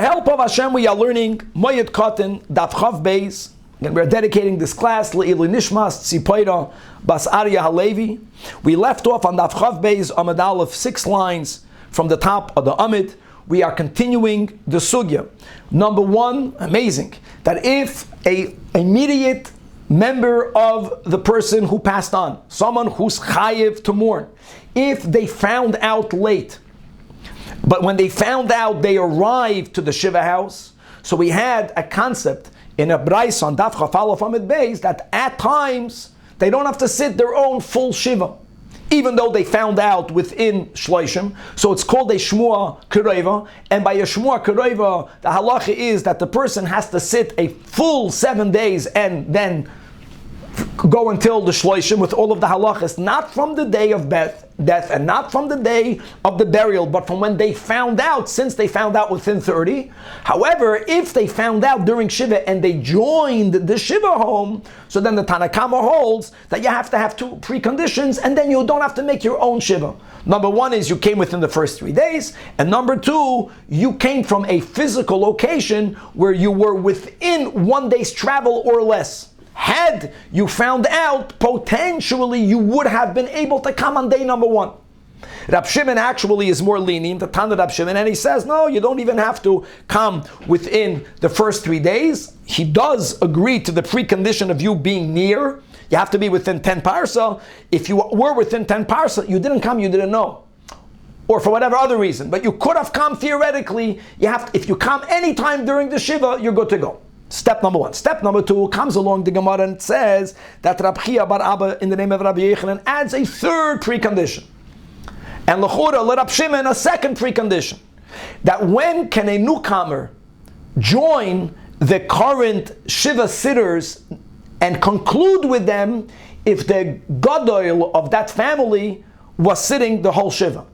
Help of Hashem, we are learning Moed Katan, Daf Chav Beis, and we're dedicating this class Le'ilu Nishmas Tzipoira Bas Arya Halevi. We left off on Daf Chav Beis Amud Aleph, 6 lines from the top of the Amid. We are continuing the sugya. Number 1, amazing, that if a immediate member of the person who passed on, someone who's chayiv to mourn, if they found out late, but when they found out, they arrived to the Shiva house. So we had a concept in a Brais on Daf Chaf Aleph Amud Beis that at times they don't have to sit their own full Shiva, even though they found out within Shloshim. So it's called a Shmua Kereva, and by a Shmua Kereva, the halacha is that the person has to sit a full 7 days and then go until the Shloshim with all of the halachas, not from the day of death and not from the day of the burial, but from when they found out, since they found out within 30. However, if they found out during Shiva and they joined the Shiva home, so then the Tanakama holds that you have to have 2 preconditions, and then you don't have to make your own Shiva. Number 1 is you came within the first 3 days, and number 2, you came from a physical location where you were within 1 day's travel or less. Had you found out, potentially you would have been able to come on day number 1. Rab Shimon actually is more lenient, the Tana Rab Shimon, and he says, no, you don't even have to come within the first 3 days. He does agree to the precondition of you being near. You have to be within 10 parsa. If you were within 10 parsa, you didn't come, you didn't know. Or for whatever other reason. But you could have come theoretically. If you come anytime during the Shiva, you're good to go. Step number 1. Step number 2 comes along the Gemara and says that Rab Chia bar Abba in the name of Rabbi Yechanan adds a 3rd precondition. And L'chura, let Rab Shimon a 2nd precondition. That when can a newcomer join the current Shiva sitters and conclude with them if the Gadol of that family was sitting the whole Shiva?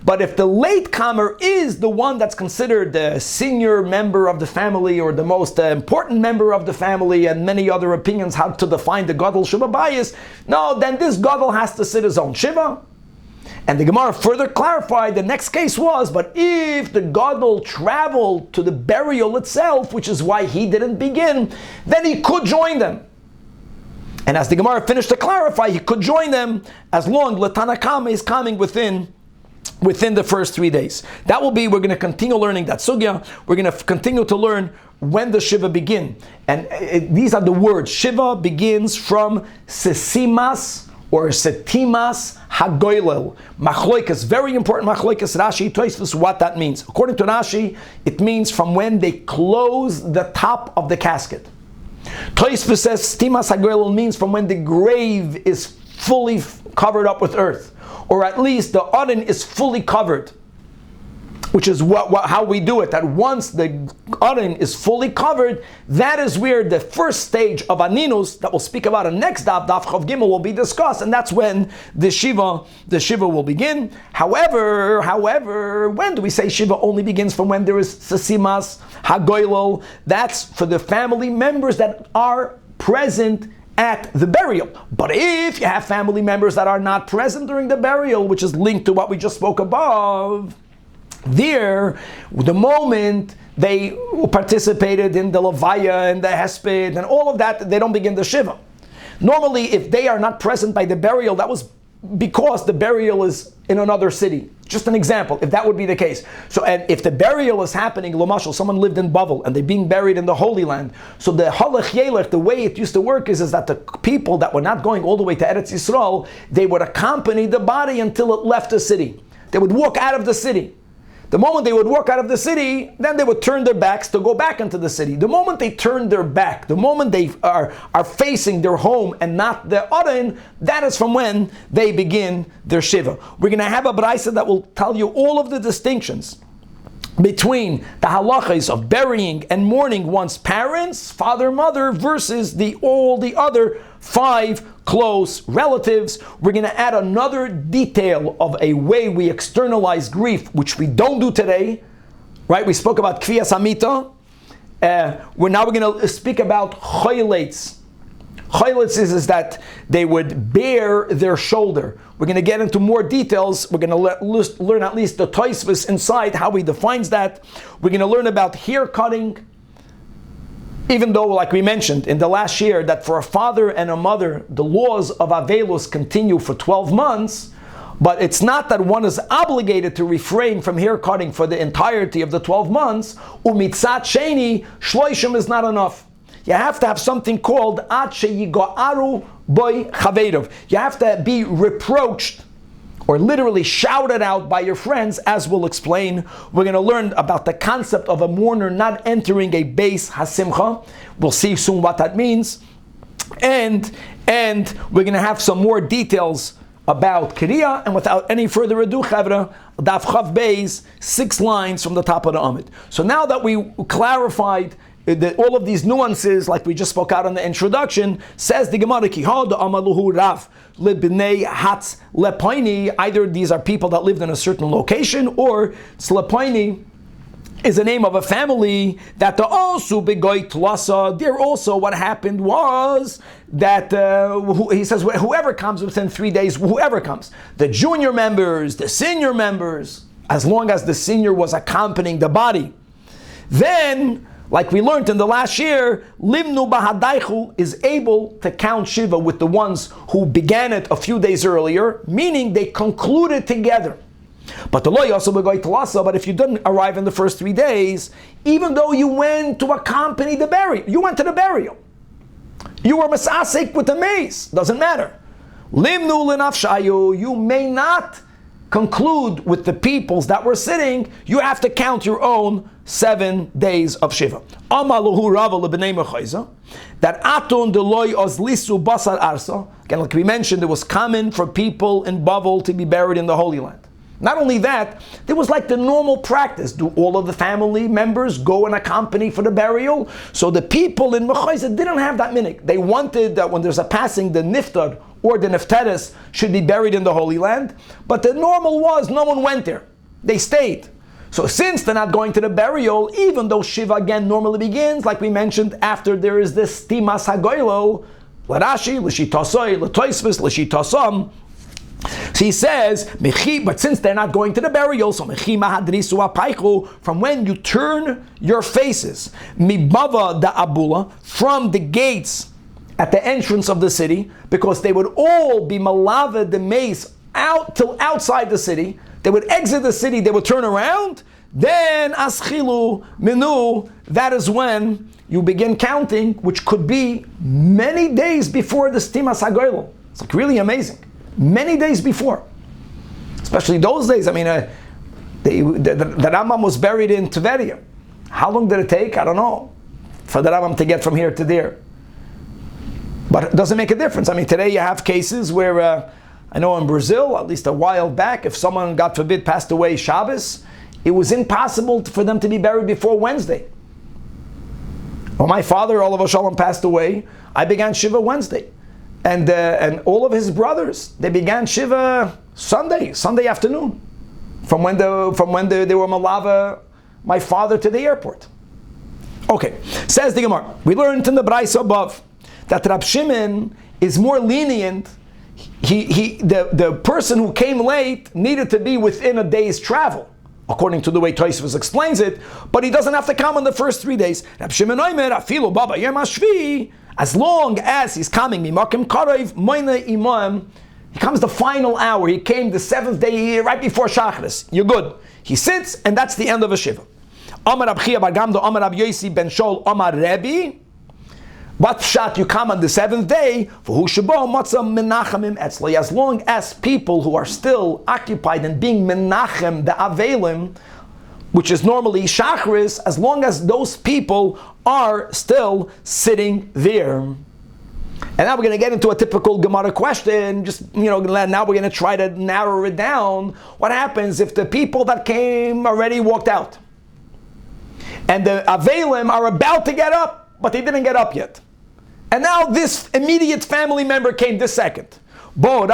But if the latecomer is the one that's considered the senior member of the family or the most important member of the family, and many other opinions how to define the Gadol Shiva bias, no, then this Gadol has to sit his own Shiva. And the Gemara further clarified the next case was, but if the Gadol traveled to the burial itself, which is why he didn't begin, then he could join them. And as the Gemara finished to clarify, he could join them as long as Tanakama is coming within the first 3 days. That will be, we're going to continue learning that sugya. We're going to continue to learn when the Shiva begin. And these are the words. Shiva begins from Sesimas or Setimas Hagoylel. Machloikas, very important machloikas. Rashi, Tosfos, what that means. According to Rashi, it means from when they close the top of the casket. Tosfos says Setimas Hagoylel means from when the grave is fully covered up with earth, or at least the Aron is fully covered, which is how we do it, that once the Aron is fully covered, that is where the first stage of Aninus, that we'll speak about in next Daf Chav Gimel, will be discussed, and that's when the Shiva will begin. However, when do we say Shiva only begins from when there is Sesimas Hagoylel? That's for the family members that are present at the burial. But if you have family members that are not present during the burial, which is linked to what we just spoke above, there, the moment they participated in the Levaya and the Hesped and all of that, they don't begin the Shiva. Normally, if they are not present by the burial, that was because the burial is in another city. Just an example, if that would be the case. So, and if the burial is happening, Lomashal, someone lived in Bavel and they're being buried in the Holy Land. So the Halach Yelech, the way it used to work is that the people that were not going all the way to Eretz Yisrael, they would accompany the body until it left the city. They would walk out of the city. The moment they would walk out of the city, then they would turn their backs to go back into the city. The moment they turn their back, the moment they are facing their home and not the Aron, that is from when they begin their Shiva. We're going to have a Braisa that will tell you all of the distinctions between the halachas of burying and mourning one's parents, father, mother, versus all the other 5 close relatives. We're going to add another detail of a way we externalize grief, which we don't do today. Right? We spoke about Kviyas Amita. We're going to speak about choylates Chaylitz is that they would bare their shoulder. We're going to get into more details. We're going to learn at least the Tosfos inside, how he defines that. We're going to learn about hair cutting. Even though, like we mentioned in the last year, that for a father and a mother, the laws of Avelus continue for 12 months, but it's not that one is obligated to refrain from hair cutting for the entirety of the 12 months. Umitzat sheni, shloishim is not enough. You have to have something called ad sheyigo'aru boy chaveirov. You have to be reproached or literally shouted out by your friends, as we'll explain. We're going to learn about the concept of a mourner not entering a beis hasimcha. We'll see soon what that means. And we're going to have some more details about Kriya, and without any further ado, Chavra, Daf Chav Beis, 6 lines from the top of the Amid. So now that we clarified all of these nuances, like we just spoke out in the introduction, says the Gemara, Kihad Amaluhu Rav Lebnei Hatz Lepaini. Either these are people that lived in a certain location, or Slepaini is the name of a family that the also begoit lasa. There also what happened was that he says whoever comes within 3 days, whoever comes, the junior members, the senior members, as long as the senior was accompanying the body, then, like we learned in the last year, Limnu Bahadaichu is able to count Shiva with the ones who began it a few days earlier, meaning they concluded together. But the law also begoit lasa. But if you didn't arrive in the first 3 days, even though you went to accompany the burial, you went to the burial, you were masasik with the mace, doesn't matter. Limnu lenafshayu, you may not conclude with the peoples that were sitting. You have to count your own 7 days of Shiva. Amaluhu Rava lebnei mechayza, that atun deloy ozlisu basar arsa. Again, like we mentioned, it was common for people in Bavel to be buried in the Holy Land. Not only that, there was like the normal practice. Do all of the family members go and accompany for the burial? So the people in Mechayza didn't have that minhag. They wanted that when there's a passing, the niftar or the nefteres should be buried in the Holy Land. But the normal was no one went there. They stayed. So since they're not going to the burial, even though Shiva again normally begins, like we mentioned, after there is this Timas Hagoylo, L'Rashi, L'Shitosoi, L'Toisvis, L'Shitosam. So he says, but since they're not going to the burial, so from when you turn your faces, mibava da abula, from the gates at the entrance of the city, because they would all be malava the mace out till outside the city, they would exit the city, they would turn around, then aschilu minu, that is when you begin counting, which could be many days before the stimas hagoylo. It's like really amazing. Many days before, especially those days. I mean, the Rambam was buried in Tveria. How long did it take? I don't know, for the Rambam to get from here to there. But it doesn't make a difference. I mean, today you have cases where, I know in Brazil, at least a while back, if someone, God forbid, passed away Shabbos, it was impossible for them to be buried before Wednesday. When my father, Olav Shalom, passed away, I began Shiva Wednesday. And all of his brothers, they began Shiva Sunday afternoon, from when they were malava my father to the airport. Okay, says the Gemara. We learned in the Braisa above that Rab Shimon is more lenient. The person who came late needed to be within a day's travel, according to the way Tosfos explains it, but he doesn't have to come on the first 3 days. Rab Shimon Omer afilu baba yom hashvi. As long as he's coming, mimakim karev moine imam, he comes the final hour. He came the 7th day, right before Shachris. You're good. He sits, and that's the end of a shiva. Amar Rab Chia bar Gamdo, Amar Rab Yosi ben Shol, Amar Rebbe. What pshat you come on the 7th day? For who shabo matzah menachamim etzli. As long as people who are still occupied and being menachem the avelim, which is normally Shachris, as long as those people are still sitting there. And now we're going to get into a typical Gemara question. Now we're going to try to narrow it down. What happens if the people that came already walked out? And the Avelim are about to get up, but they didn't get up yet. And now this immediate family member came this second. They're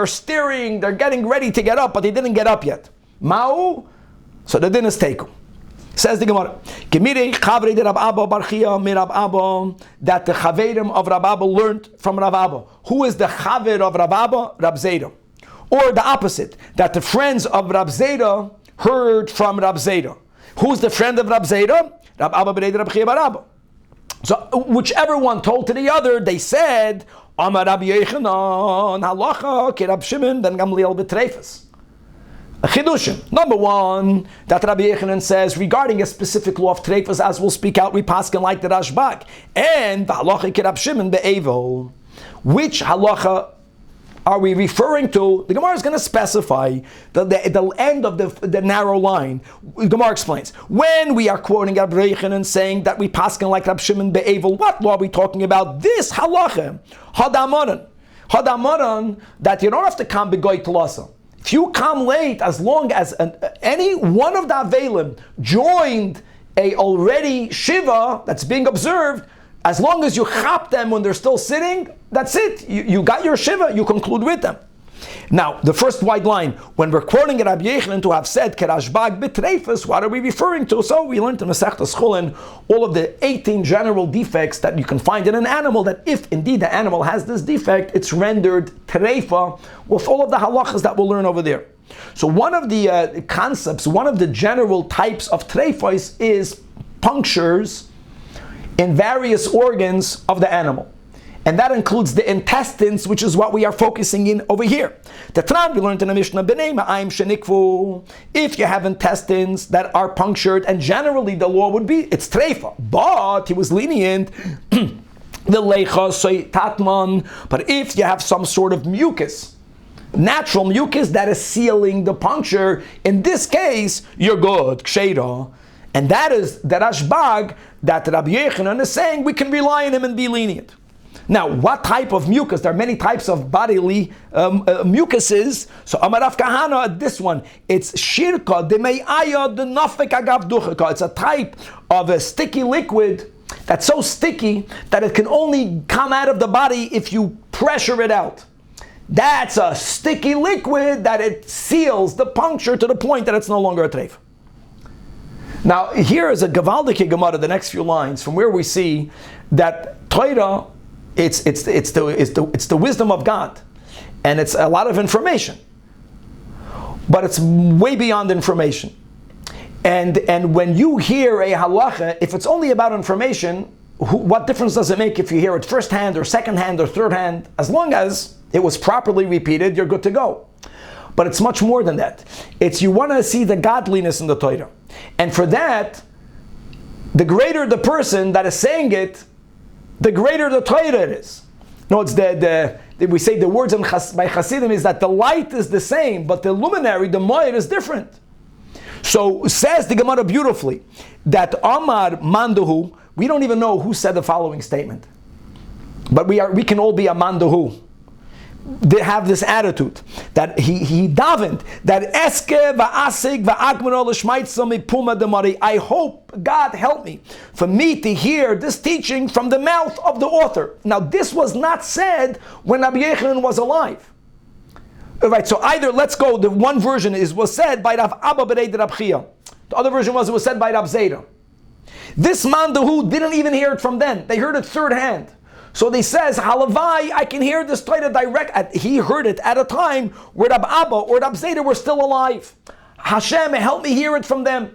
staring, they're getting ready to get up, but they didn't get up yet. Ma'u, so the din is teku. Says the Gemara, Gemiri Chavri de Rab Abba Barchia mi Rab Abba, that the Chaverim of Rab Abba learned from Rab Abba. Who is the Chaver of Rab Abba? Rab Zera. Or the opposite, that the friends of Rab Zera heard from Rab Zera. Who's the friend of Rab Zera? Rab Abba B'nei Rab Chia Bar Abba. So whichever one told to the other, they said, Amar Rabbi Yochanan halacha ki Rab Shimon ben Gamliel b'treifas. A chidushim. Number one, that Rabbi Yochanan says regarding a specific law of treifas, as we'll speak out, we paskin like the Rashbag, and the halacha ki Rab Shimon be'evel. Which halacha are we referring to? The Gemara is going to specify the end of the narrow line. The Gemara explains, when we are quoting Rabbi Yochanan saying that we paskin like Rab Shimon be'evel, what law are we talking about? This halacha, hadamaran, that you don't have to come begoy telasa. If you come late, as long as any one of the Avelim joined a already Shiva that's being observed, as long as you chop them when they're still sitting, that's it. You got your Shiva, you conclude with them. Now, the first wide line, when we're quoting Rabbi Yochanan to have said, Kerashbag b'treifas, what are we referring to? So we learned in Masechtas Chulin all of the 18 general defects that you can find in an animal, that if indeed the animal has this defect, it's rendered treifa, with all of the halachas that we'll learn over there. So one of the concepts, one of the general types of treifas is punctures in various organs of the animal. And that includes the intestines, which is what we are focusing in over here. The Tran, we learned in the Mishnah, B'nei ma'ayim shenikvu. If you have intestines that are punctured, and generally the law would be, it's treifa. But he was lenient, the leicha soy tatman. But if you have some sort of mucus, natural mucus that is sealing the puncture, in this case, you're good, ksheira. And that is the Rashbag that Rabbi Yochanan is saying, we can rely on him and be lenient. Now, what type of mucus? There are many types of bodily mucuses. So, Amarav Kahana, this one, it's shirka demeaya de nafek agav duchaka. It's a type of a sticky liquid that's so sticky that it can only come out of the body if you pressure it out. That's a sticky liquid that it seals the puncture to the point that it's no longer a treif. Now, here is a Gavaldike Gemara, the next few lines, from where we see that Torah, it's the wisdom of God, and it's a lot of information, but it's way beyond information. And when you hear a halacha, if it's only about information, what difference does it make if you hear it first hand or second hand or third hand? As long as it was properly repeated, you're good to go. But it's much more than that. It's you want to see the godliness in the Torah, and for that, the greater the person that is saying it, the greater the Torah it is. No, it's we say the words by Hasidim is that the light is the same, but the luminary, the Moed, is different. So says the Gemara beautifully that Amar Mandahu, we don't even know who said the following statement, but we can all be a Mandahu. They have this attitude that he davened that eske va'asig va'agmano l'shmaitza mipuma demari. I hope God help me for me to hear this teaching from the mouth of the author. Now this was not said when Rabbi Yochanan was alive. All right, so either let's go. The one version was said by Rav Abba B'nei Rab Chia. The other version it was said by Rab Zera. This man who didn't even hear it from them. They heard it third hand. So they says, Halavai, I can hear this Torah direct. He heard it at a time where Rab Abba or Rab Zera were still alive. Hashem, help me hear it from them.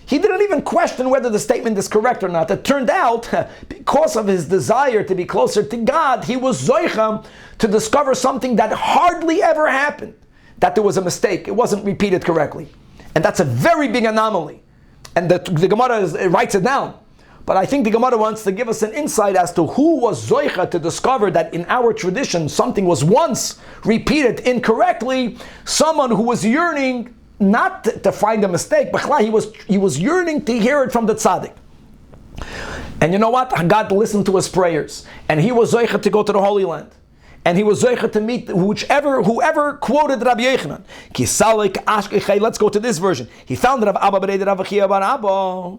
He didn't even question whether the statement is correct or not. It turned out, because of his desire to be closer to God, he was zoicha to discover something that hardly ever happened. That there was a mistake. It wasn't repeated correctly. And that's a very big anomaly. And the Gemara writes it down. But I think the Gemara wants to give us an insight as to who was zoicha to discover that in our tradition something was once repeated incorrectly. Someone who was yearning not to find a mistake, but he was yearning to hear it from the tzaddik. And you know what? God listened to his prayers, and he was zoicha to go to the Holy Land. And he was zoicha to meet whoever quoted Rabbi Yochanan. Let's go to this version. He found Rav Abba B'nei Rav Chia bar Abba.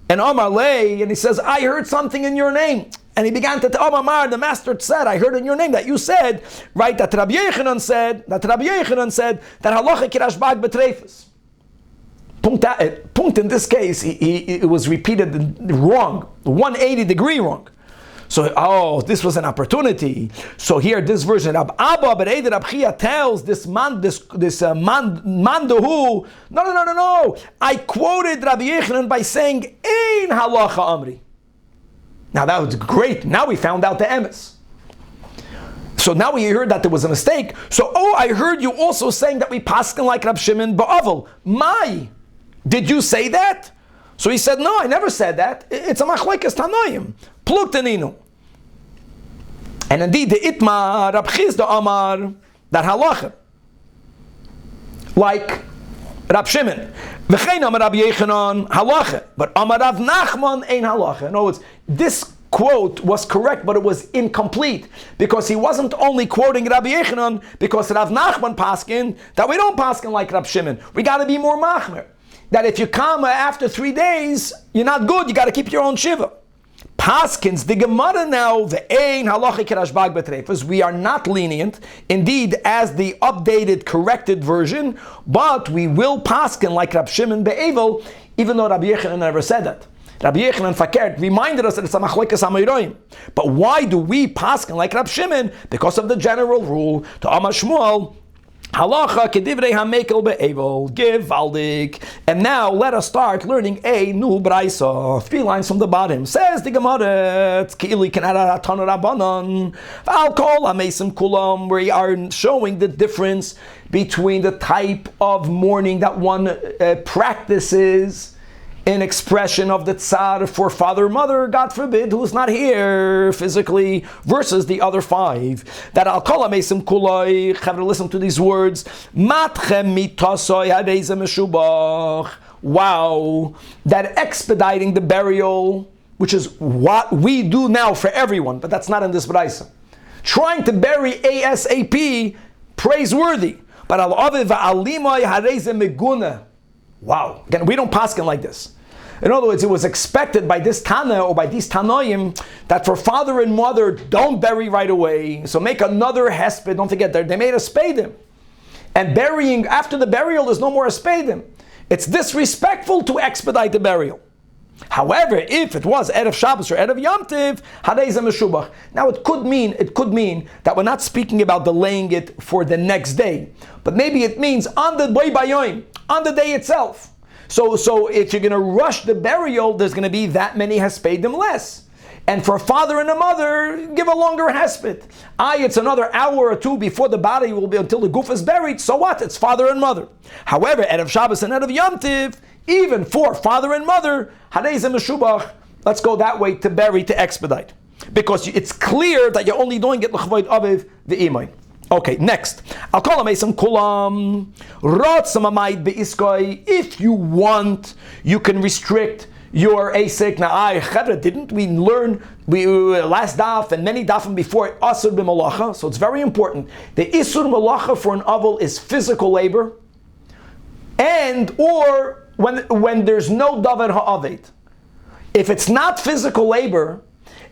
And Omar lay, and he says, I heard something in your name. And he began to tell Omar, the master said, I heard in your name that you said, right, that Rabbi Yochanan said that halacha ki Rashbag b'treifas. Punkt in this case, it was repeated wrong, 180-degree wrong. So, this was an opportunity. So here, this version, Rab Abba Bereid Rab Chia tells this Mandahu, no. I quoted Rabbi Yechanan by saying, Ein halacha amri. Now that was great. Now we found out the emes. So now we heard that there was a mistake. So, I heard you also saying that we paskin like Rab Shimon ba'avel. Did you say that? So he said, no, I never said that. It's a machlekes tanoim. Pluktaninu. And indeed, the Itma, Rab Chizda Amar, that halacha. Like Rab Shimon. V'chein Amar Rab Yechanan, halacha. But Amar Rav Nachman, ein halacha. In other words, this quote was correct, but it was incomplete. Because he wasn't only quoting Rabbi Yechanan, because Rav Nachman paskin, that we don't paskin like Rab Shimon. We got to be more machmer. That if you come after 3 days, you're not good, you got to keep your own shiva. Paskins, the Gemara now, the Ein Halachic Rashbag Betrefes, we are not lenient, indeed, as the updated, corrected version, but we will paskin like Rab Shimon Be'evel, even though Rabbi Yechanan never said that. Rabbi Yechanan Fakert reminded us that it's a machlekes hamayroim. But why do we paskin like Rab Shimon? Because of the general rule, to Amar Shmuel, Halacha kedivrei hamekel be'evel givaldik. And now let us start learning a new brayso. 3 lines from the bottom. Says the Gemara, K'ili kenara tanu rabbanon. I'll call amesim kulam. We are showing the difference between the type of mourning that one practices in expression of the tsar for father or mother, God forbid, who's not here physically, versus the other 5. That I'll call amesim kuloi. Chavre, listen to these words. Matchem mitasoy hadeza meshubach. Wow, that expediting the burial, which is what we do now for everyone, but that's not in this brayso. Trying to bury ASAP, praiseworthy. But al aviv alimoy hadeza meguna. Wow. Again, we don't paskin like this. In other words, it was expected by this Tana or by these Tanoim that for father and mother, don't bury right away. So make another hesped. Don't forget, they made a spadim. And burying, after the burial, there's no more a spadim. It's disrespectful to expedite the burial. However, if it was Erev Shabbos or Erev Yom Tiv, Hadeiza Meshubach. Now it could mean that we're not speaking about delaying it for the next day. But maybe it means on the Boi Bayoim, on the day itself. So if you're going to rush the burial, there's going to be that many hespedim less. And for a father and a mother, give a longer hesped. It's another hour or 2 before the body will be, until the goof is buried. So what? It's father and mother. However, Erev Shabbos and Erev Yom Tiv, even for father and mother, Hadeiza Meshubach, let's go that way to bury, to expedite. Because it's clear that you're only doing it l'chavoid aviv v'imay. Okay, next. I'll call them kulam. If you want, you can restrict your asik. Now, didn't we learn last daf and many dafim before asur b'malacha? So it's very important. The isur malacha for an aval is physical labor, and or when there's no davar ha'aved. If it's not physical labor,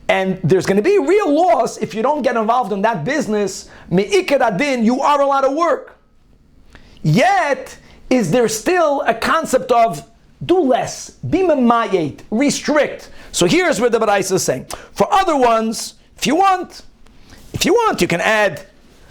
and there's going to be real loss if you don't get involved in that business, me'ikar adin, you are allowed to work. Yet, is there still a concept of do less, be memayet, restrict? So here's where the Baraisa is saying. For other ones, if you want, you can add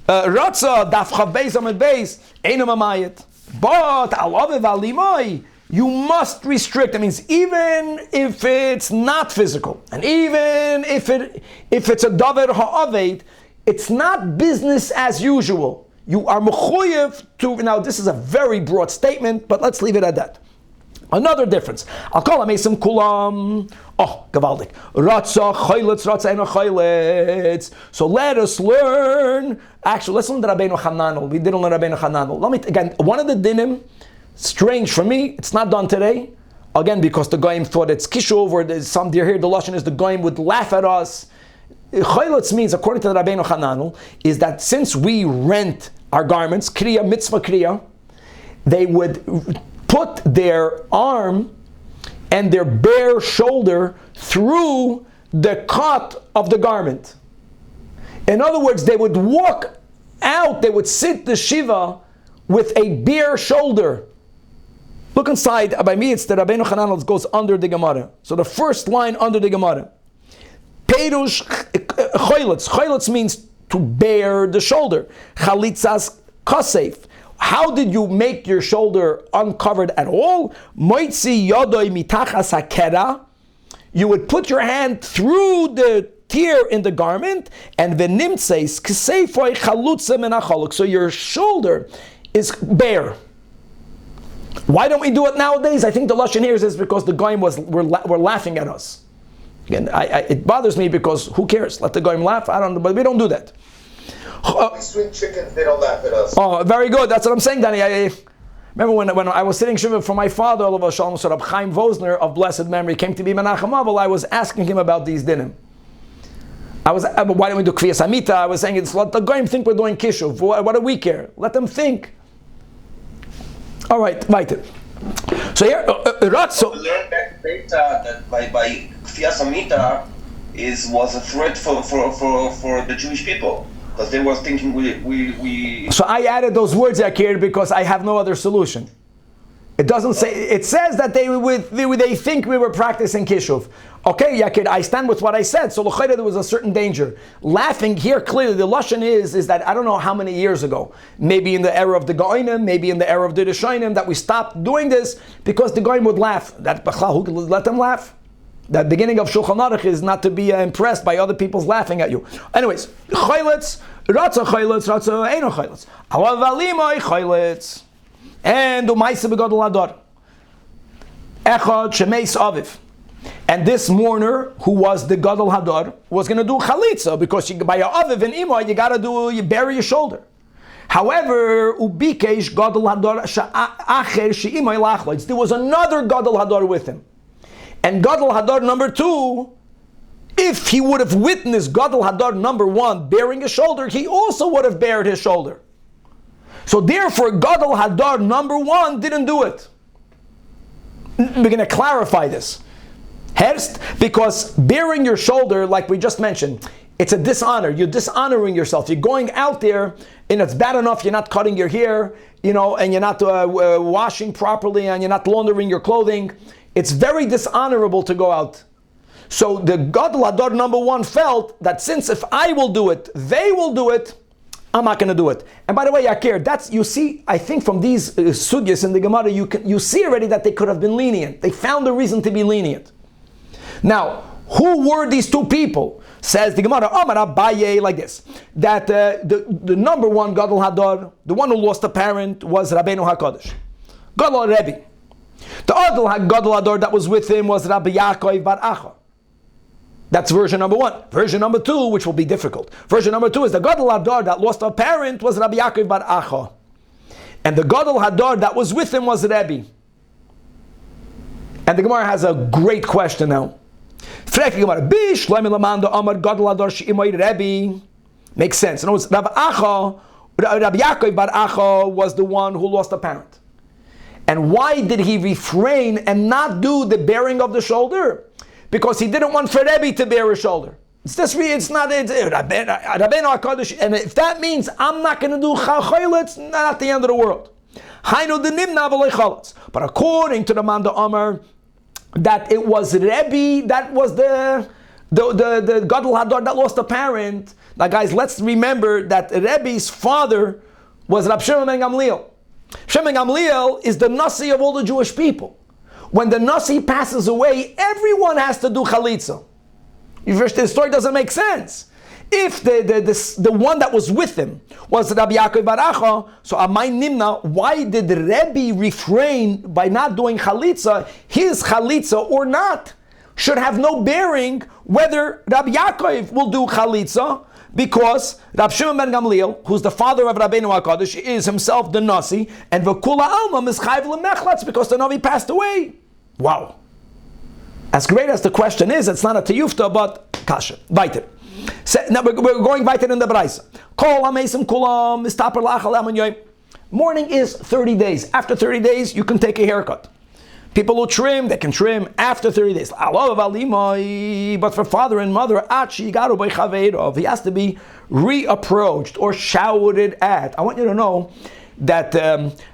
ratza, daf chav beis amid beis, einu memayet. But alaviv alimoi, you must restrict. That means even if it's not physical, and even if it's a davar ha'aved, it's not business as usual. You are mechuyev to. Now this is a very broad statement, but let's leave it at that. Another difference. I'll call them asim kulam. Oh, gavaldik. Ratza chayletz, ratza eno chayletz. So let us learn. Actually, let's learn the Rabbeinu Hananel. We didn't learn Rabbeinu Hananel. Let me again. One of the dinim. Strange for me, it's not done today. Again, because the goyim thought it's kishuv, or there's some dear here, the lashon is the goyim would laugh at us. Chayletz means, according to the Rabbeinu Hananel, is that since we rent our garments, kriya, mitzvah kriya, they would put their arm and their bare shoulder through the cut of the garment. In other words, they would walk out, they would sit the shiva with a bare shoulder. Look inside. By me, it's the Rabbeinu Hanan goes under the Gemara. So the first line under the Gemara. Perush choylitz. Choylitz means to bear the shoulder. Chalitzas kasef. How did you make your shoulder uncovered at all? Moitzi yodoi mitachas hakera. You would put your hand through the tear in the garment, and v'nimtzeis kseifoy chalutza menacholuk. So your shoulder is bare. Why don't we do it nowadays? I think the lashon here is because the goyim were laughing at us. Again, it bothers me because who cares? Let the goyim laugh. I don't know, but we don't do that. Sweet chickens, they don't laugh at us. Oh, very good. That's what I'm saying, Danny. I remember when I was sitting shiva for my father, Olav Shalom, so Rab Chaim Vosner of blessed memory came to be Menachem Avel. I was asking him about these dinim. Why don't we do Kviyas Hamita? I was saying, it's let the goyim think we're doing Kishuv. What do we care? Let them think. All right, weiter. So here, We learned back later that by Kfiyas Hamita was a threat for the Jewish people, because they were thinking we. So I added those words, Yakir, because I have no other solution. It doesn't say. It says that they think we were practicing kishuv. Okay, Yakir, I stand with what I said. So l'chayda, there was a certain danger. Laughing here clearly, the lashon is that I don't know how many years ago, maybe in the era of the Goinim, maybe in the era of the Rishonim, that we stopped doing this because the Goim would laugh. That who could let them laugh? The beginning of Shulchan Aruch is not to be impressed by other people's laughing at you. Anyways, chaylitz, ratza eino chaylitz, alav alimai chaylitz, and umayse begadol hadar, echad shemeis aviv. And this mourner, who was the Gadol Hadar, was going to do chalitza, because by your aviv and imah, you bury your shoulder. However, ubikesh Gadol Hadar acher sheimah lachleitz. There was another Gadol Hadar with him. And Gadol Hadar number 2, if he would have witnessed Gadol Hadar number 1 bearing his shoulder, he also would have bared his shoulder. So therefore, Gadol Hadar number 1 didn't do it. We're going to clarify this. Herst, because bearing your shoulder, like we just mentioned, it's a dishonor. You're dishonoring yourself. You're going out there, and it's bad enough you're not cutting your hair, and you're not washing properly, and you're not laundering your clothing. It's very dishonorable to go out. So the Gadol Hadar number 1 felt that since if I will do it, they will do it, I'm not going to do it. And by the way, Yakir, that's, you see, I think from these sugyas in the Gemara, you see already that they could have been lenient. They found a reason to be lenient. Now, who were these 2 people? Says the Gemara, Amar Abaye, like this, that the number 1 Gadol Hadar, the one who lost a parent, was Rabbeinu HaKadosh, Gadol Rebbe. The other Gadol Hadar that was with him was Rabbi Yaakov bar Acha. That's version number 1. Version number 2, which will be difficult. Version number 2 is the Gadol Hadar that lost a parent was Rabbi Yaakov bar Acha. And the Gadol Hadar that was with him was Rebbe. And the Gemara has a great question now. Makes sense. In other words, Rabbi Yaakov bar Acha was the one who lost a parent. And why did he refrain and not do the bearing of the shoulder? Because he didn't want for Rebbe to bear his shoulder. It's not Rabbeinu HaKadosh. And if that means I'm not going to do chaylitz, not the end of the world. But according to the Manda Amar, that it was Rebbe that was the Gadol Hadar that lost a parent. Now guys, let's remember that Rebbe's father was Rab Shimon ben Gamliel. Shimon ben Gamliel is the Nasi of all the Jewish people. When the Nasi passes away, everyone has to do chalitza. The story doesn't make sense. If the one that was with him was Rabbi Yaakov bar Acha, so Amay Nimna, why did Rebbe refrain by not doing chalitza? His chalitza or not should have no bearing whether Rabbi Yaakov will do chalitza, because Rab Shimon ben Gamliel, who's the father of Rabbeinu HaKadosh, is himself the Nasi, and V'kula Alma mischayv lemechlatz, because the Navi passed away. Wow. As great as the question is, it's not a tiyufta, but kasha. Weiter. Now we're going weiter in the Braisa. Kol hamesim kulam mistaper lachal amonyoy. Mourning is 30 days. After 30 days, you can take a haircut. People who trim, they can trim after 30 days. But for father and mother, he has to be reapproached or shouted at. I want you to know that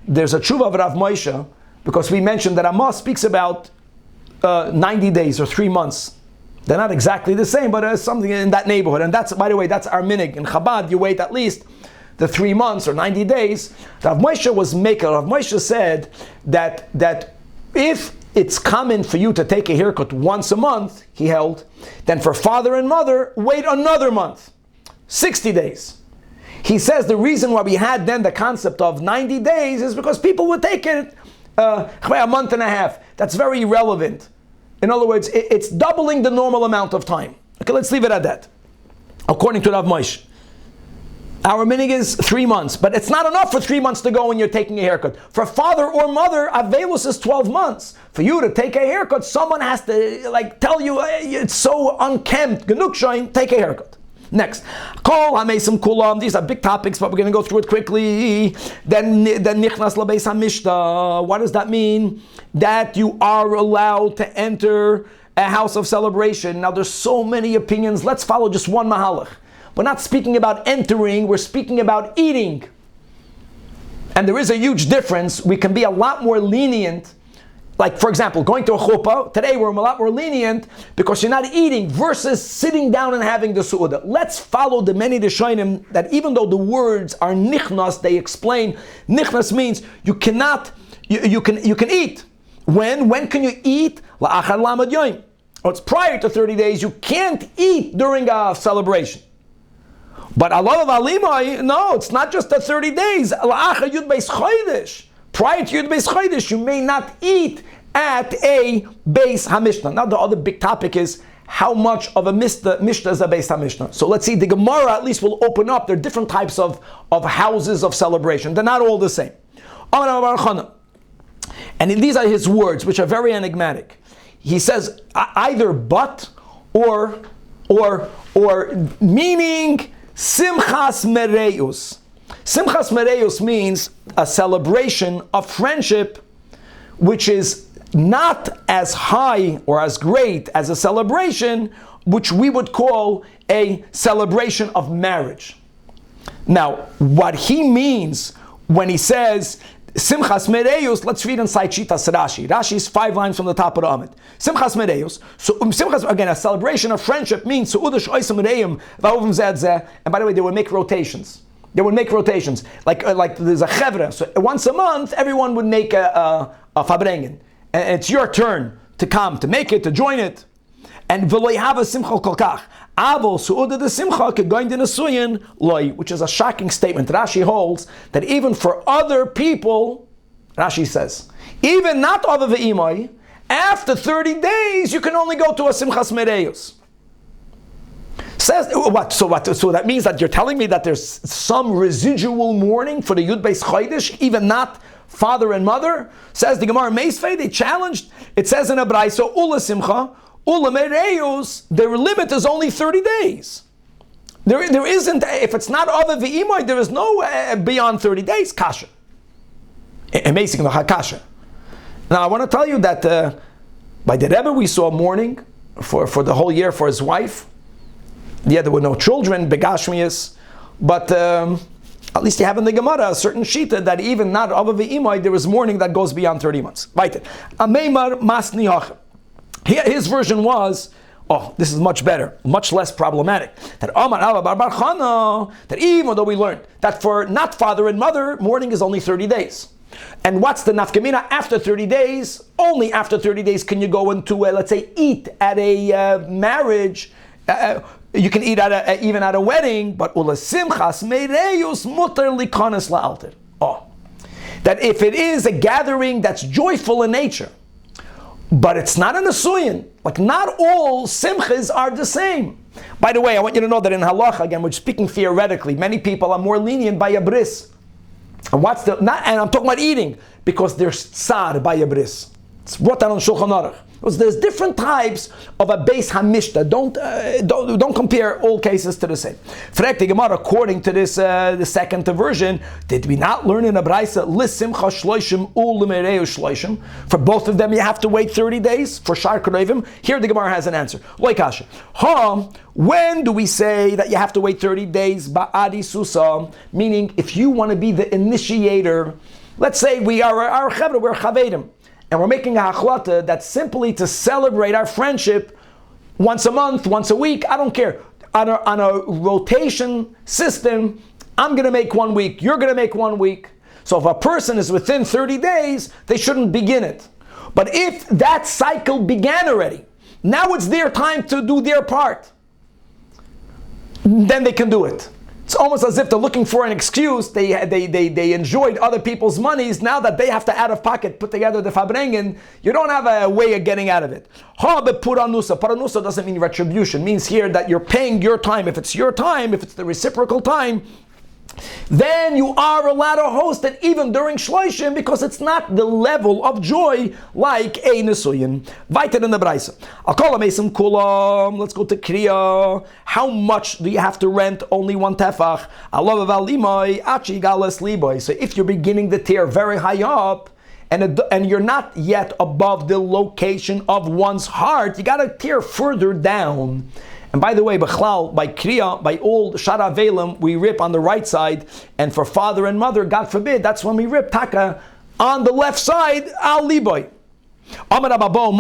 there's a tshuva of Rav Moshe because we mentioned that Amos speaks about 90 days or 3 months. They're not exactly the same, but something in that neighborhood. And that's, by the way, that's our minig. In Chabad, you wait at least the 3 months or 90 days. Rav Moshe was maker. Rav Moshe said that if it's common for you to take a haircut once a month, he held, then for father and mother, wait another month, 60 days. He says the reason why we had then the concept of 90 days is because people would take it a month and a half. That's very irrelevant. In other words, it's doubling the normal amount of time. Okay, let's leave it at that. According to Rav Moshe, our minig is 3 months, but it's not enough for 3 months to go when you're taking a haircut. For father or mother, Avelus is 12 months. For you to take a haircut, someone has to tell you it's so unkempt. Genug shoin, take a haircut. Next, Kol HaMesim Kulam. These are big topics, but we're going to go through it quickly. Then Nichnas LaBeis HaMishta. What does that mean? That you are allowed to enter a house of celebration. Now, there's so many opinions. Let's follow just one mahalach. We're not speaking about entering, we're speaking about eating. And there is a huge difference. We can be a lot more lenient. Like, for example, going to a chuppah, today we're a lot more lenient because you're not eating versus sitting down and having the su'udah. Let's follow the many Rishonim that even though the words are nichnas, they explain nichnas means you cannot, you can eat. When can you eat? La'achar lamad yoim. Or it's prior to 30 days, you can't eat during a celebration. But Allah of Alimai, no, it's not just the 30 days. La'achar yud beis chodesh. Prior to Yud Beis Chodesh, you may not eat at a Beis HaMishnah. Now the other big topic is how much of a Mishnah is a Beis HaMishnah. So let's see, the Gemara at least will open up. There are different types of houses of celebration. They're not all the same. And these are his words, which are very enigmatic. He says either but or meaning Simchas Mereus. Simchas Mereus means a celebration of friendship which is not as high or as great as a celebration which we would call a celebration of marriage. Now, what he means when he says Simchas Mereus, let's read inside Shitas Rashi. Rashi is 5 lines from the top of the Amid. Simchas Mereus. So Simchas, again, a celebration of friendship means and by the way, they would make rotations. They would make rotations. Like there's a chevra. So once a month, everyone would make a fabrengen. And it's your turn to come, to make it, to join it. And v'lo have a simcha kolkach. Avo su'uda de simcha kegoin de nesuyin loy, which is a shocking statement. Rashi holds that even for other people, Rashi says, even not other ve'imai, after 30 days, you can only go to a simchas mereus. Says what? So that means that you're telling me that there's some residual mourning for the Yud Beis Chodesh, even not father and mother. Says the Gemara Meisvei, they challenged. It says in a brayso Ula Simcha, Ula Mereus. Their limit is only 30 days. There isn't. If it's not other v'imoy, there is no beyond 30 days. Kasha. Amazing, the hakasha. Now I want to tell you that by the Rebbe we saw mourning for the whole year for his wife. Yeah, there were no children, begashmias, but at least you have in the Gemara a certain shita that even not Ava v'imai, there is mourning that goes beyond 30 months. Right. Ameimar masni hachem. His version was, this is much better, much less problematic. That Amar Abba Bar Chana, that even though we learned that for not father and mother, mourning is only 30 days. And what's the nafkamina? After 30 days, only after 30 days can you go into, let's say, eat at a marriage. You can eat even at a wedding, but ula simchas mereus muter likonas la'alter. That if it is a gathering that's joyful in nature, but it's not an asuyin, like not all simchas are the same. By the way, I want you to know that in halacha, again, we're speaking theoretically, many people are more lenient by a bris. And and I'm talking about eating, because there's tsar by a bris. It's brought down on Shulchan Aruch. Because there's different types of a Beis HaMishta. Don't compare all cases to the same. Frek the Gemara, according to this the second version, did we not learn in a Braisa L'simcha shloishim u'lemereu shloishim? For both of them, you have to wait 30 days for Shar Karevim. Here the Gemara has an answer. Loikasha. When do we say that you have to wait 30 days? Ba'adi susa, meaning if you want to be the initiator Let's say we are our chevra, we're chavedim, and we're making a hachlata that's simply to celebrate our friendship once a month, once a week, I don't care. On a rotation system, I'm going to make 1 week, you're going to make 1 week. So if a person is within 30 days, they shouldn't begin it. But if that cycle began already, now it's their time to do their part, then they can do it. It's almost as if they're looking for an excuse. They enjoyed other people's monies. Now that they have to out of pocket put together the fabrengen, you don't have a way of getting out of it. Paranusa. Paranusa doesn't mean retribution. It means here that you're paying your time. If it's your time, if it's the reciprocal time, then you are allowed to host it even during Shloshim, because it's not the level of joy like a Nesuyin. Weiter in the Braisa. I'll call Mesim Kulam. Let's go to Kriya. How much do you have to rent? Only 1 tefach. So if you're beginning the tier very high up, and you're not yet above the location of one's heart, you got to tier further down. And by the way, by Kriya, by old Shara Velim, we rip on the right side, and for father and mother, God forbid, that's when we rip Taka on the left side, Al Liboy. Amar Ababo,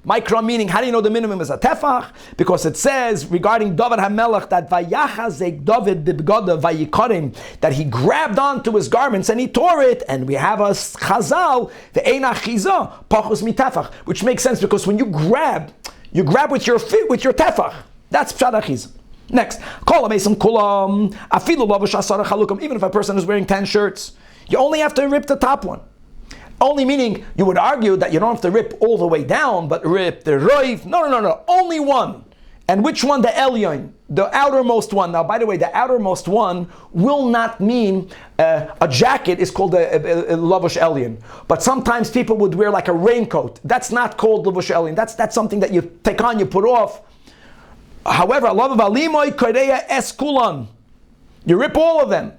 Mikra meaning, how do you know the minimum is a tefach? Because it says regarding David HaMelech that Vayachazek David Bibgoda Vayikorim, that he grabbed onto his garments and he tore it, and we have a chazal, the Eina Chiza, Pachus Mitefach, which makes sense because when you grab with your feet, with your tefach. That's pshat achiz. Next, even if a person is wearing 10 shirts, you only have to rip the top one. Only meaning, you would argue that you don't have to rip all the way down, but rip the roif. No. Only one. And which one? The elyon, the outermost one. Now, by the way, the outermost one will not mean a jacket is called a lavush elyon. But sometimes people would wear like a raincoat. That's not called lavush elyon. That's something that you take on, you put off. However, you rip all of them.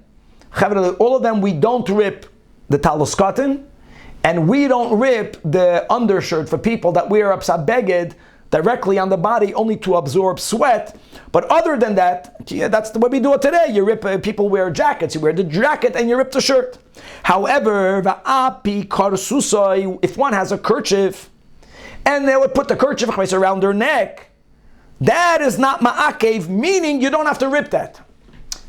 All of them, we don't rip the talos katan, and we don't rip the undershirt for people that wear a psa beged directly on the body, only to absorb sweat. But other than that, that's the way we do it today. You rip, people wear jackets, you wear the jacket and you rip the shirt. However, if one has a kerchief, and they would put the kerchief around their neck, that is not ma'akev, meaning you don't have to rip that.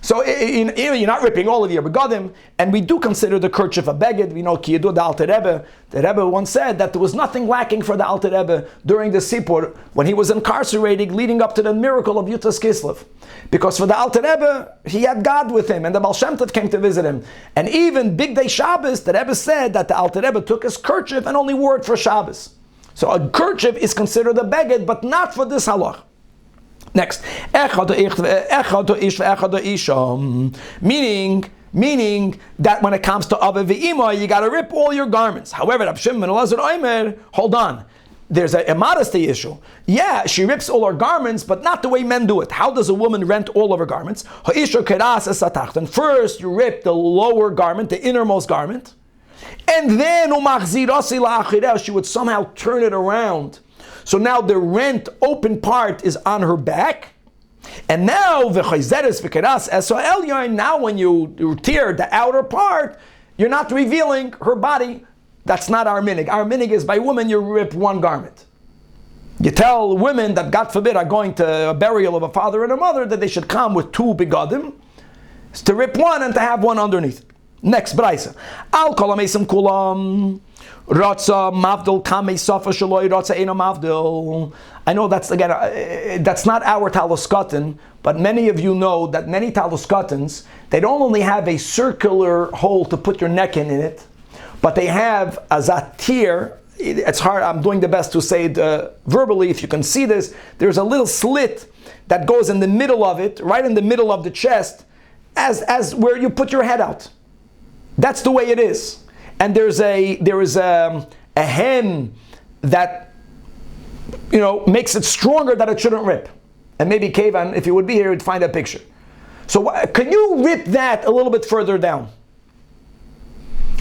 So you're not ripping all of your begadim, and we do consider the kerchief a beged. We know Kiyedu the Alter Rebbe. The Rebbe once said that there was nothing lacking for the Alter Rebbe during the Sipur when he was incarcerated, leading up to the miracle of Yutas Kislev. Because for the Alter Rebbe, he had God with him, and the Baal Shem Tov came to visit him. And even Big Day Shabbos, the Rebbe said that the Alter Rebbe took his kerchief and only wore it for Shabbos. So a kerchief is considered a beged, but not for this halach. Next, meaning that when it comes to Ava V'ima, you got to rip all your garments. However, Rab Shimon ben Elazar Omer, hold on, there's a modesty issue. Yeah, she rips all her garments, but not the way men do it. How does a woman rent all of her garments? First, you rip the lower garment, the innermost garment, and then she would somehow turn it around. So now the rent open part is on her back. And now, now when you tear the outer part, you're not revealing her body. That's not our minig. Our minig is by women, you rip one garment. You tell women that, God forbid, are going to a burial of a father and a mother that they should come with 2 begadim, to rip one and to have one underneath. Next, Braisa. Al kolamesim kulam. Ratza mavdil kamei safa shaloi ratza ena mavdil. I know that's again that's not our talos katan, but many of you know that many talos katans, they don't only have a circular hole to put your neck in it, but they have a zatir. It's hard. I'm doing the best to say it verbally. If you can see this, there's a little slit that goes in the middle of it, right in the middle of the chest, as where you put your head out. That's the way it is. And there is a hem that makes it stronger that it shouldn't rip. And maybe Kevan, if you would be here, would find that picture. So can you rip that a little bit further down?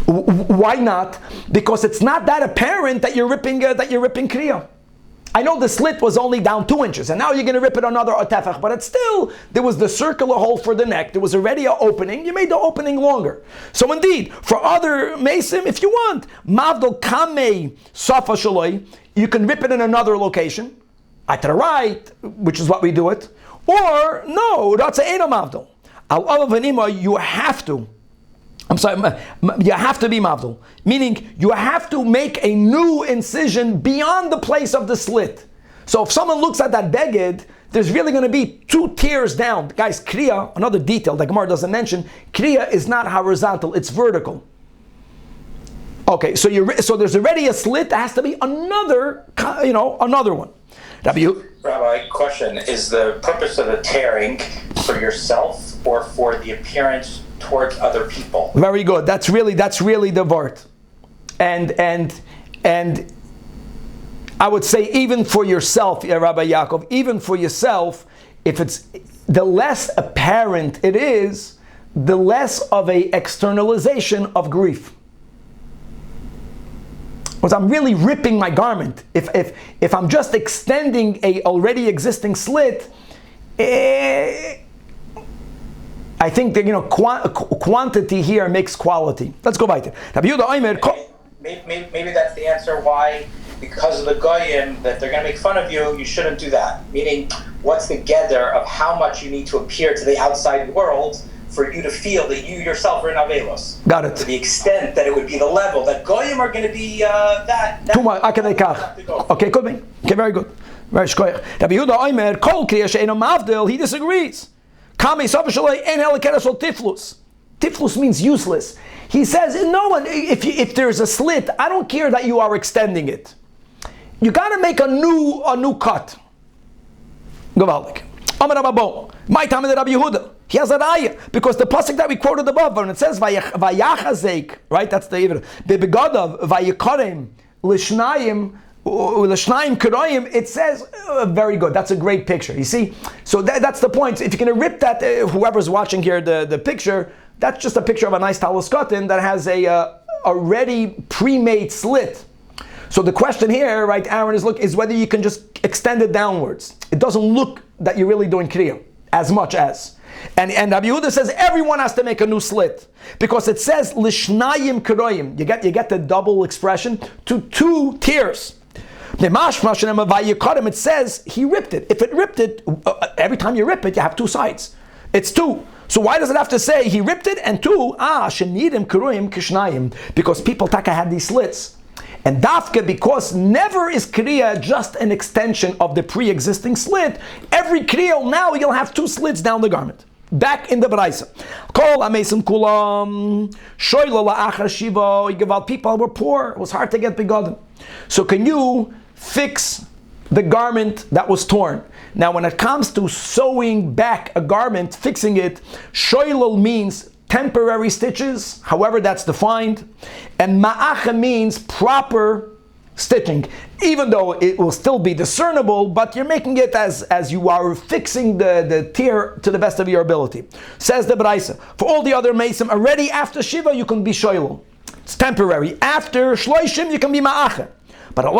Why not? Because it's not that apparent that you're ripping kriya. I know the slit was only down 2 inches, and now you're going to rip it another tefach, but it's still, there was the circular hole for the neck, there was already an opening, you made the opening longer. So indeed, for other mesim, if you want, mavdol kamei safa shaloi, you can rip it in another location, to the right, which is what we do it, or no, that's a eno mavdol. Al olav anima, you have to. I'm sorry, you have to be mavdol, meaning you have to make a new incision beyond the place of the slit. So if someone looks at that beged, there's really going to be 2 tiers down. Guys, kriya, another detail that Gemara doesn't mention, kriya is not horizontal, it's vertical. Okay, so there's already a slit, there has to be another one. Rabbi, question, is the purpose of the tearing for yourself or for the appearance towards other people? Very good. That's really the vart. And I would say even for yourself, Rabbi Yaakov, even for yourself, if it's the less apparent it is, the less of a externalization of grief. Because I'm really ripping my garment. If I'm just extending a already existing slit, I think that quantity here makes quality. Let's go back. Maybe that's the answer why, because of the goyim that they're going to make fun of you, you shouldn't do that. Meaning, what's the gather of how much you need to appear to the outside world for you to feel that you yourself are in avelos? Got it. To the extent that it would be the level that goyim are going to be that. Too much. Okay, could be. Okay, very good. Very shkoyach. Rabbi Yehuda Omer kol kriya she'eno mavdil. He disagrees. Kami sofashalei en helikeres tiflus. Tiflus means useless. He says, no one. If there's a slit, I don't care that you are extending it. You got to make a new cut. Gavaldik. Amar Rabbo. My time in Rabbi Yehuda. He has a raya because the pasuk that we quoted above, when it says vayachazek, right? That's the even bebegadav vayikarem lishnayim karoyim. It says very good. That's a great picture. You see, so that's the point. If you're going to rip that, whoever's watching here the picture, that's just a picture of a nice talus cotton that has a already pre-made slit. So the question here, right, Aaron, is whether you can just extend it downwards. It doesn't look that you're really doing kriya as much as. And Rabbi Yehuda says everyone has to make a new slit because it says lishnayim karoyim. You get the double expression to 2 tiers. It says he ripped it. If it ripped it, every time you rip it, you have 2 sides. It's 2. So why does it have to say he ripped it and 2? Shenidim karoyim kishnayim, because people taka had these slits. And dafka, because never is kriya just an extension of the pre-existing slit. Every kriya now you'll have 2 slits down the garment. Back in the Baraisa. Kol amesim kulam shoyla la'achar shiva. People were poor. It was hard to get begotten. So can you fix the garment that was torn? Now when it comes to sewing back a garment, fixing it, shoylal means temporary stitches, however that's defined, and ma'acha means proper stitching, even though it will still be discernible, but you're making it as you are fixing the tear to the best of your ability. Says the Braisa, for all the other mesim, already after Shiva you can be shoylal. It's temporary. After Shloishim you can be ma'acha. But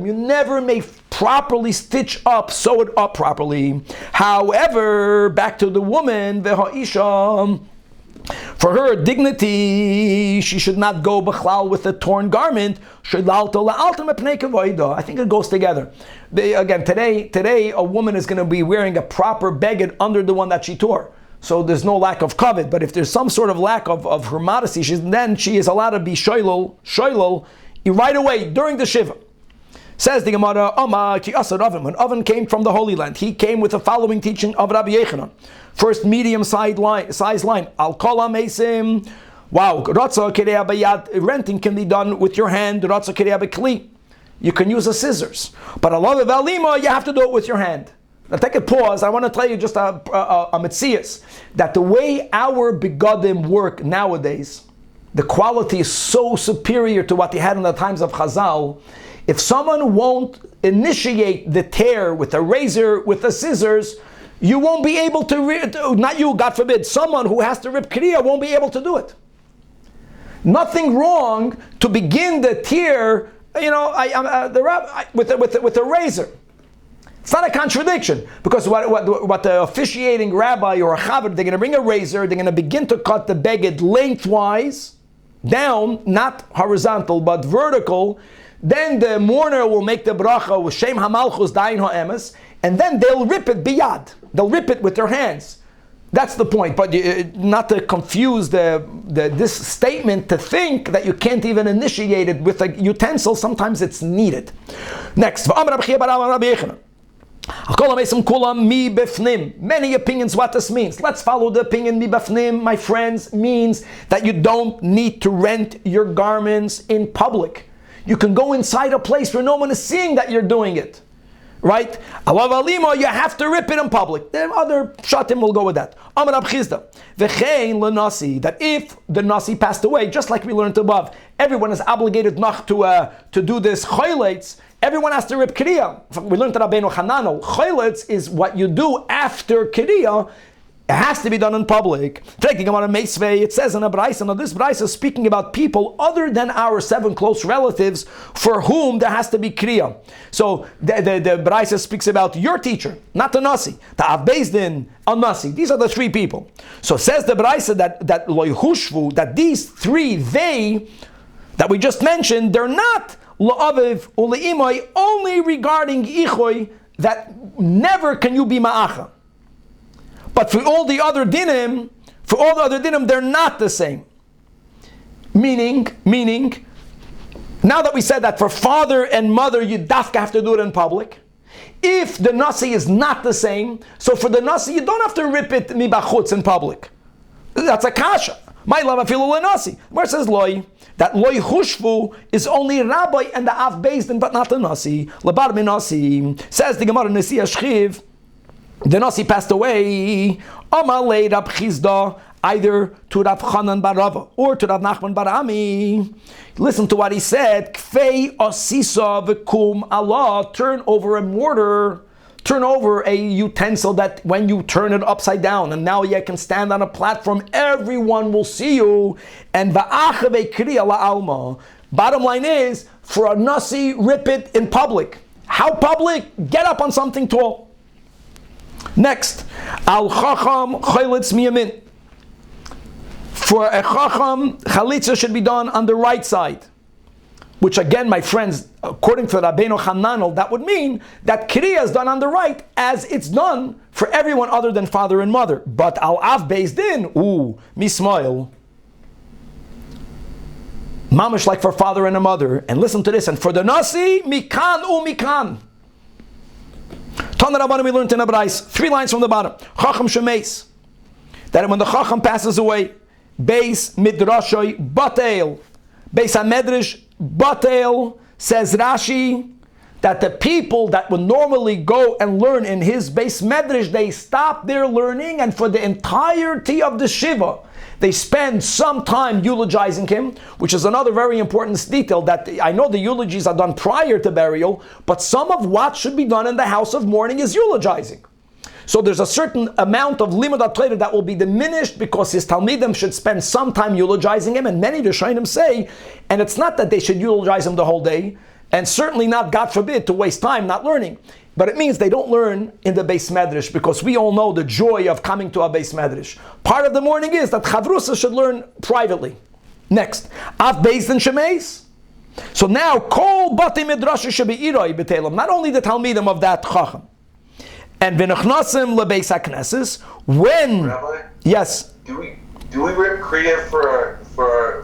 you never may properly stitch up, sew it up properly. However, back to the woman, for her dignity, she should not go b'chlal with a torn garment. I think it goes together. Again, today a woman is going to be wearing a proper beged under the one that she tore. So there's no lack of covet, but if there's some sort of lack of her modesty, then she is allowed to be shoylal right away during the shiva. Says the Gemara, when Oven came from the Holy Land, he came with the following teaching of Rabbi Yechanan. First medium-sized line, Al kol hamesim. Wow, renting can be done with your hand. You can use a scissors, but a lot of alima you have to do it with your hand. Now take a pause. I want to tell you just a metzias, that the way our begadim work nowadays, the quality is so superior to what they had in the times of Chazal. If someone won't initiate the tear with a razor, with the scissors, you won't be able to, not you, God forbid, someone who has to rip kriya won't be able to do it. Nothing wrong to begin the tier, with a razor. It's not a contradiction, because what the officiating rabbi or a chaver, they're going to bring a razor, they're going to begin to cut the beged lengthwise, down, not horizontal, but vertical. Then the mourner will make the bracha with Shem HaMalchus Dayin HaEmes, and then they'll rip it biyad. They'll rip it with their hands. That's the point, but not to confuse this statement to think that you can't even initiate it with a utensil. Sometimes it's needed. Next. Many opinions what this means. Let's follow the opinion mi bafnim, my friends, means that you don't need to rent your garments in public. You can go inside a place where no one is seeing that you're doing it. Right? You have to rip it in public. Then other shatim will go with that. That if the nasi passed away, just like we learned above, everyone is obligated not to do this choyletz. Everyone has to rip kriya. We learned that Rabbeinu Hanano. Choyletz is what you do after kriya. It has to be done in public. It says in a Braisa, now this Braisa is speaking about people other than our 7 close relatives for whom there has to be kriya. So the Braisa speaks about your teacher, not the Nasi. The Av Beis Din, Al Nasi. These are the 3 people. So says the Braisa that Lo Yehushvu, that these 3, they, that we just mentioned, they're not La'aviv or Le'imai, only regarding Ichoy, that never can you be Ma'acha. But for all the other dinim, they're not the same. Meaning, now that we said that for father and mother, you dafka have to do it in public. If the nasi is not the same, so for the nasi, you don't have to rip it mibachutz in public. That's a kasha. My love, I feel nasi. Where it says loy, that loy hushvu is only rabbi and the av beis din, but not the nasi. Labar nasi says the Gemara Nesi Ashchiv. The Nasi passed away. Amalei Rab Chizda, either to Rav Chanan bar Rava or to Rav Nachman bar Ami. Listen to what he said. Kfei osisa v'kum Allah. Turn over a mortar. Turn over a utensil that when you turn it upside down, and now you can stand on a platform, everyone will see you. And va'achave kriya la'alma. Bottom line is, for a Nasi, rip it in public. How public? Get up on something tall. Next, al chacham chalitz miyamin. For a chacham, chalitza should be done on the right side. Which again, my friends, according to Rabbeinu Hananel, that would mean that kriya is done on the right, as it's done for everyone other than father and mother. But al av beis din, mismail. Mamish like for father and a mother. And listen to this, and for the nasi, mikan mikan. Tana Rabbanim, we learned in a Brais, 3 lines from the bottom. Chacham shemeis, that when the Chacham passes away, Beis midrashoy batel, Beis hamedrish batel, says Rashi, that the people that would normally go and learn in his Beis medrash, they stop their learning, and for the entirety of the shiva, they spend some time eulogizing him, which is another very important detail, that I know the eulogies are done prior to burial, but some of what should be done in the house of mourning is eulogizing. So there's a certain amount of limud HaTorah that will be diminished because his Talmidim should spend some time eulogizing him, and many Rishonim say, and it's not that they should eulogize him the whole day, and certainly not, God forbid, to waste time not learning. But it means they don't learn in the Beis Medrash, because we all know the joy of coming to a Beis Medrash. Part of the mourning is that Chavrusa should learn privately. Next, Av Beis Din Shemeis. So now, Kol Bati Midrash should be Iroi B'Telem. Not only the Talmidim of that Chacham. And V'Nechnasim LeBeis HaKnesses, when... Rabbi? Yes. Do we rip kriya for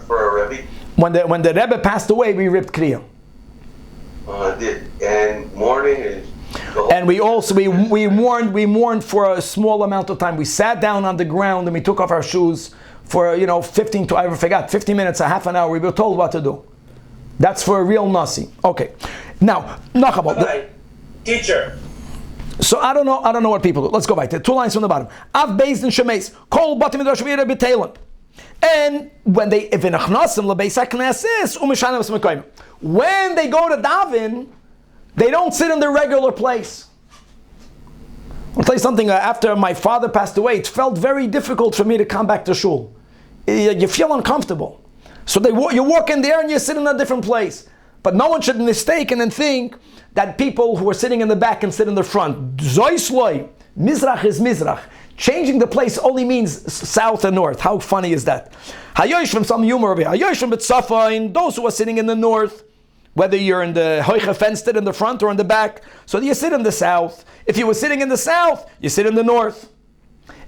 a Rebbe? When the Rebbe passed away, we ripped Kriya. And mourning is... And we also we mourned for a small amount of time. We sat down on the ground and we took off our shoes for 15 minutes, a half an hour. We were told what to do. That's for a real nasi. Okay. Now, Nachabot. Teacher. So I don't know what people do. Let's go back to 2 lines from the bottom. Av Beis Din Shemeis, Kol Bati Midrash V'Yira B'Telem. And when they when they go to daven, they don't sit in their regular place. I'll tell you something. After my father passed away, it felt very difficult for me to come back to shul. You feel uncomfortable. So you walk in there and you sit in a different place. But no one should mistake and think that people who are sitting in the back can sit in the front. Zoisloi, Mizrach is Mizrach. Changing the place only means south and north. How funny is that? Hayoshvim, some humor over here. Hayoshvim b'tzafayin, those who are sitting in the north, whether you're in the hoicha fenced in the front or in the back, so you sit in the south. If you were sitting in the south, you sit in the north.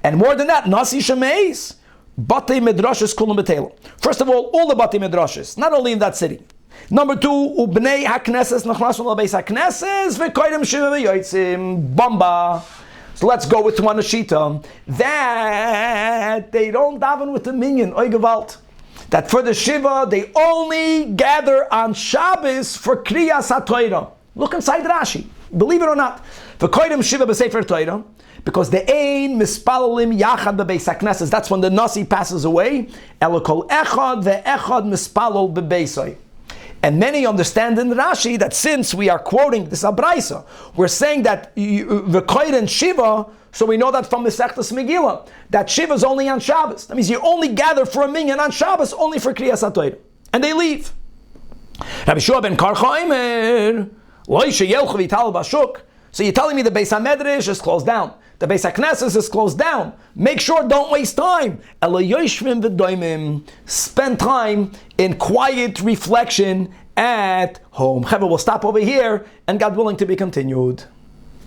And more than that, nasi shemeis, batei midrashes kulam b'telo. First of all the batei midrashes, not only in that city. Number two, ubnei hakneses nachnasu l'beis hakneses v'koydem shiva v'yotzim bamba. So let's go with one Ashita that they don't daven with the minyan, oy gewalt. That for the Shiva, they only gather on Shabbos for Kriyas HaTorah. Look inside Rashi. Believe it or not. V'koydem Shiva b'Sefer Torah, because the ein mispalalim yachad b'beis hakneses. That's when the nasi passes away. Elo kol echad ve'echad mispalol b'beisoi. And many understand in Rashi that since we are quoting this Abraisa, we're saying that v'koyd and Shiva, so we know that from Masechtas Megillah, that Shiva is only on Shabbos. That means you only gather for a minyan on Shabbos, only for Kriyas HaTorah. And they leave. Rabbi Shua ben Karcha Omer, lo sheyelchu v'yital b'ashuk. So you're telling me the Beis HaMedrash is closed down. The Beis HaKnesses is closed down. Make sure, don't waste time. Spend time in quiet reflection at home. We'll stop over here, and God willing to be continued.